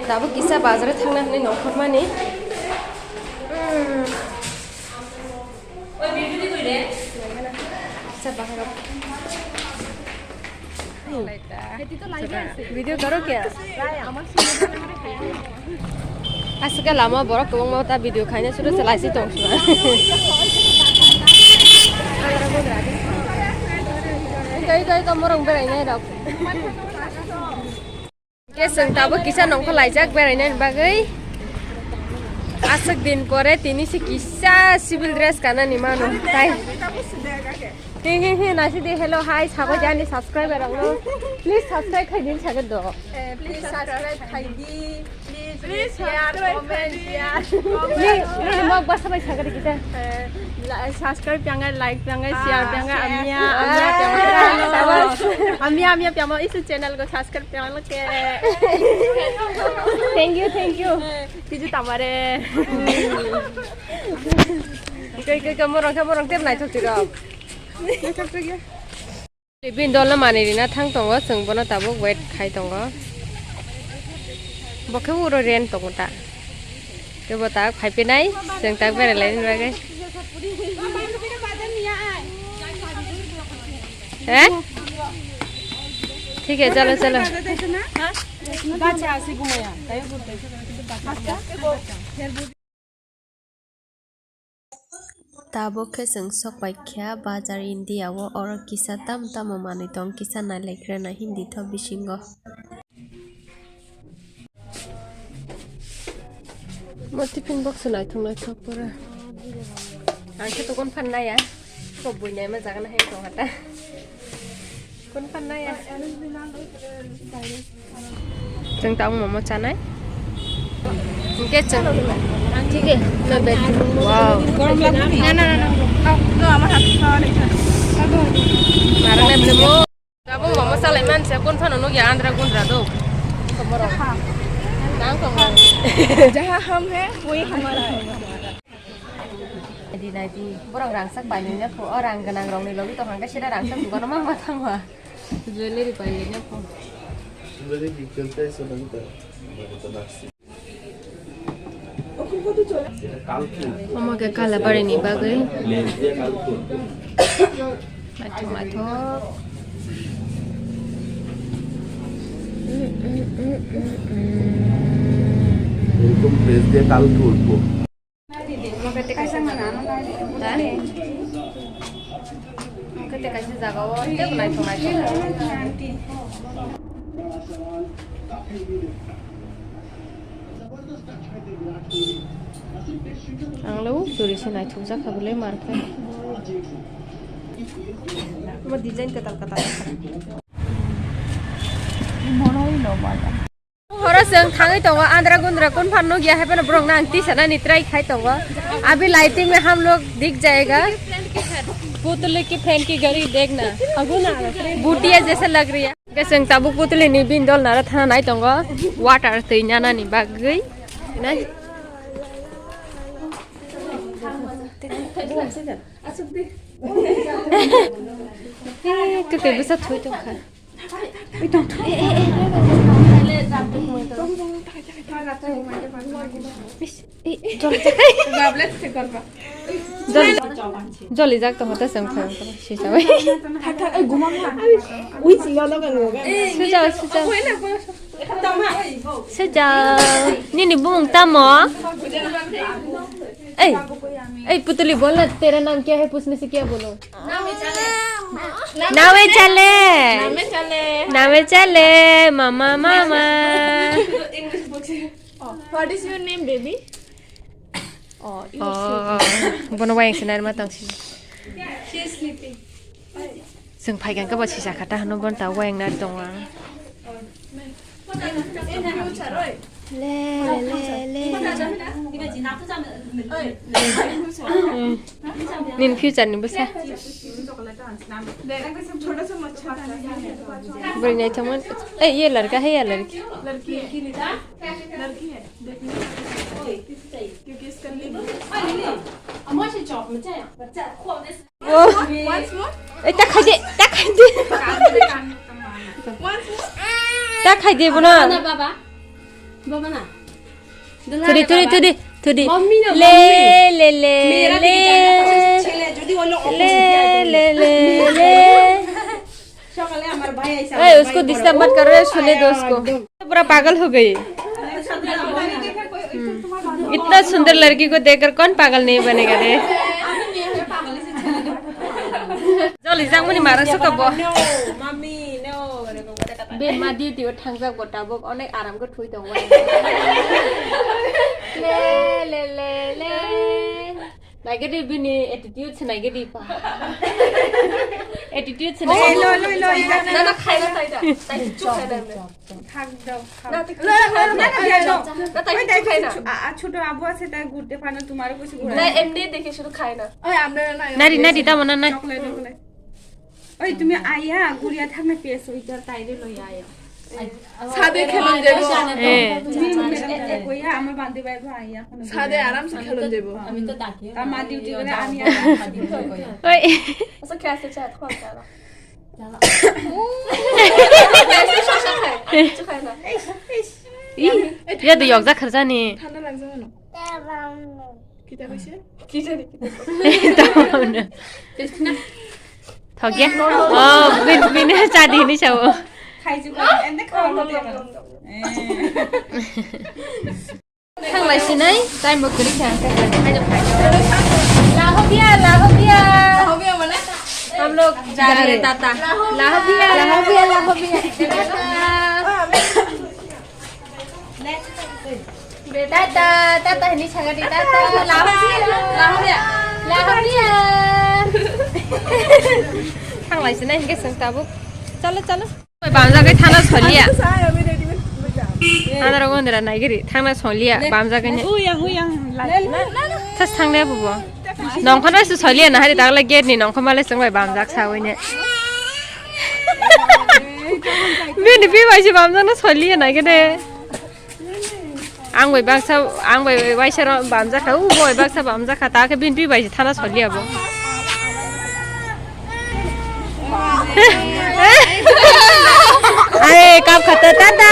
दाबो किसा बाजार थांना होननाय न'खर माने वीडियो करो क्या आजकल लामा बरक गोबां मावता भिडिअ खायनो सुरु लाइसि दं गई कमरं बेरायनाय रक के जों दाबो किसा नंखौ लायजाक बेरायनाय बागै आसक दिन परे तिनी से किसा सिविल ड्रेस गाननानै मानो ताई हे नासी दे हेलो हाय साबो जानि सब्सक्राइबर आंनो प्लीज सब्सक्राइब खाइदिन सागो दो प्लीज सब्सक्राइब खाइदि प्लीज शेयर कमेंट शेयर नि मग बसबाय सागो किता सब्सक्राइब प्यांगा लाइक प्यांगा शेयर प्यांगा अमिया प्यांगा इस चैनल को सब्सक्राइब प्यांगा के थैंक यू तिजु तमारे कई कमरं टेब नाय थथिरा बिन्दल मानिरिना थां दङ जों बनो दाबो वेट खाइ दङ बखे उरो रेन दङ ता केबो ता फाइपेनाय जों ता बेरायलायनि बागै हैं ठीक है चलो ताबो के जों सकबायख्या बाजार इन्डियाव और किसा ताम मानै दं किसा नायलायग्राना हिन्दी थ बिसिंग टिफिन बक्स नायथंनाय थपुरा आंखे तो कोन फाननाया सब बुइनाय मा जागोन हे दं हाता कोन फाननाया जों ताव मम चानाय के जों ठीक है मैं बैठ वाओ ना नो আমার হাত খাওয়া নাই मारने ब्लेमो दाबो मम सालाय मानसिया कोन फाननो गया आंद्रा गुन्द्रा दो कमरो नाम कमरो जहां हम है वही हमारा है di nabi borang rangsak bayinya ko orang genang rong ni logi to hangga sida rangsak bukan mah matangwa jeli di bayinya ko jeli di kelta sonanta Mama ke kala bare ni bagai mato Welcome place dia kalku utbo Kete kasih jaga oh itu naik naik ang lu curi sih naik tuh jaga boleh market mau desain ketal monoin lo mana Hora seng थांगे तो आंध्रा गुंद्रा कौन फानो गया है पर ब्रोंग नांगती सना नित्राई खाई तो अभी lighting में हम लोग दिख जाएगा पुतले की फैन की घड़ी देखना बूटिया जैसे लग रही है कैसे ताबू पुतले नी बिंदल नारा था नाई तो वाटर तैना ना नी बाग गई ना के bisa थोई तो खा जल्दी जाग तो होता संग था सीसा भाई नी बुंग तमो ए पुतली बोलना तेरा नाम क्या है पूछने से क्या बोलो नावे चले मामा What is your name, baby? Bono wayang sinar matang si. She is sleeping. Seng paigan ka ba si sakata hanu bon ta wayang na donga. Le. Nin future ni basa. बड़ी नहीं चमन ए ये लड़का है या लड़की लड़की है क्योंकि इसका लिप अम्मा से चॉप में जाए बच्चा खो दे once more ए तक खजे once more তা খাই দিব না বাবা বাবা না থুদি থুদি থুদি থুদি मम्मी ना ले ले ले मेरा ले ছেলে যদি হলো ले ले ले ले সকালে আমার ভাই আইসা ए उसको डिस्टर्ब मत करो सुने दो उसको पूरा पागल हो गई इतना सुंदर लड़की को देखकर कौन पागल नहीं बनेगा रे जल्दी जांग मनि मारा सकबो मम्मी नो बे मा डिउटी को थांजाब गटाबो अनेक आराम को थुइ दं ले ले ले ले नाइगेदि बिनि एटिट्यूड छ नाइगेदि पा एटिट्यूड छ ए लो लो लो ना ना खाइ ना ताइ दा ताइ चुप खाइ ना থাক দাও না তাই খাই না ছোট আবু আছে তাই ঘুরতে পারে না তোমারও কিছু ঘুরে না এমনি দেখে শুধু খায় না ওই আমরা না নারি নারি তা মনে নাই চকলেট চকলেট ওই তুমি আইয়া গুড়িয়া থাক না পেছ ওইটার তাইরে লই আইয়া ছাদে খেলন যাবো এ তুমি ম্যাডাম কইয়া আমার বান্ধবী ভাই আইয়া ছাদে আরামসে খেলন যাবো আমি তো ডাকি তার মা ডিউটি করে আমি ওই আচ্ছা ক্লাসে চাট খাওয়া যাবে ইয়া তো ইয়ক যা খরচা নি ঠান্ডা লাগছে না কিটা কইছে কি জানি থগে ও বিন চাদি নি চাও খাইছো এনে খাওয়া হতে থাংলাইছি নাই টাইম বকরি খাং খাই जा खाई लाहो बिया হবে মানে हम लोग जा रहे हैं ताता लाहो बिया बेटा ताता हनी छगड़ी ताता लाहो बिया थांलायसै ना हिगे संताबो चलो चलो ओइ बामजागै थाना छलिया সাই আমি রেডি হইছি आदार गन्दरा नाइगिरि थांना छलिया बामजागै ने उयां थास थांले बुबो नंखनासो छलिया ना हारि दागला गेट नि नंखमाले संबाय बामजाग सावैने बेनि बिबायसि बामजागना छलिया नाइगिरे आं बै बाइसा बामजाखा उ बै बाक्सा बामजाखा ताके बिन बिबायसि थाना छलिया बो अरे काम खत्ता दादा